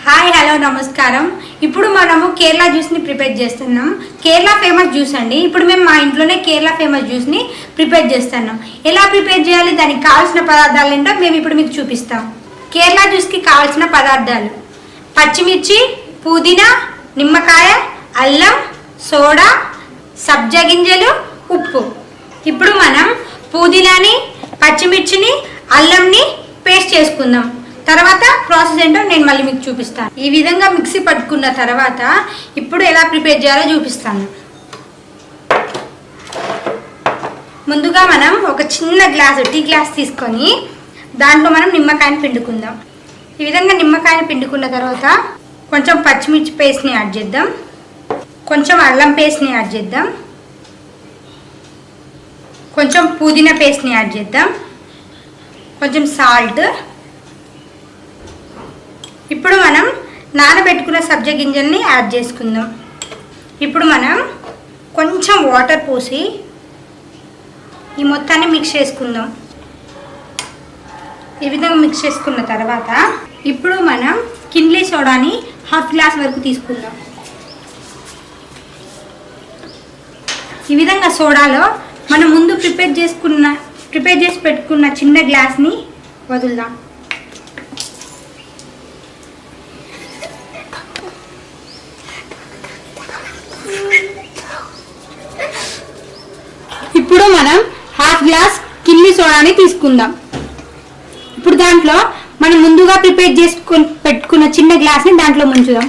Hi hello నమస్కారం. ఇప్పుడు మనము కేరళ జ్యూస్ని ప్రిపేర్ చేస్తున్నాం. కేరళ ఫేమస్ జ్యూస్ అండి. ఇప్పుడు మేము మా ఇంట్లోనే కేరళ ఫేమస్ జ్యూస్ని ప్రిపేర్ చేస్తున్నాం. ఎలా ప్రిపేర్ చేయాలి, దానికి కావాల్సిన పదార్థాలు ఏంటో మేము ఇప్పుడు మీకు చూపిస్తాం. కేరళ జ్యూస్కి కావాల్సిన పదార్థాలు: పచ్చిమిర్చి, పుదీనా, నిమ్మకాయ, అల్లం, సోడా, సబ్జా గింజలు, ఉప్పు. ఇప్పుడు మనం పుదీనాని, పచ్చిమిర్చిని, అల్లంని పేస్ట్ చేసుకుందాం. తర్వాత ప్రాసెస్ ఏంటో నేను మళ్ళీ మీకు చూపిస్తాను. ఈ విధంగా మిక్సీ పట్టుకున్న తర్వాత ఇప్పుడు ఎలా ప్రిపేర్ చేయాలో చూపిస్తాను. ముందుగా మనం ఒక చిన్న గ్లాసు టీ గ్లాస్ తీసుకొని దాంట్లో మనం నిమ్మకాయని పిండుకుందాం. ఈ విధంగా నిమ్మకాయని పిండుకున్న తర్వాత కొంచెం పచ్చిమిర్చి పేస్ట్ని యాడ్ చేద్దాం, కొంచెం అల్లం పేస్ట్ని యాడ్ చేద్దాం, కొంచెం పుదీనా పేస్ట్ని యాడ్ చేద్దాం, కొంచెం సాల్ట్. ఇప్పుడు మనం నానబెట్టుకున్న సబ్జా గింజల్ని యాడ్ చేసుకుందాం. ఇప్పుడు మనం కొంచెం వాటర్ పోసి ఈ మొత్తాన్ని మిక్స్ చేసుకుందాం. ఈ విధంగా మిక్స్ చేసుకున్న తర్వాత ఇప్పుడు మనం కిన్లీ సోడాని హాఫ్ గ్లాస్ వరకు తీసుకుందాం. ఈ విధంగా సోడాలో మనం ముందు ప్రిపేర్ చేసి పెట్టుకున్న చిన్న గ్లాస్ని వదులుదాం. ఇప్పుడు మనం హాఫ్ గ్లాస్ కిన్లీ సోడాని తీసుకుందాం. ఇప్పుడు దాంట్లో మనం ముందుగా ప్రిపేర్ చేసుకొని పెట్టుకున్న చిన్న గ్లాస్ని దాంట్లో ముంచుదాం.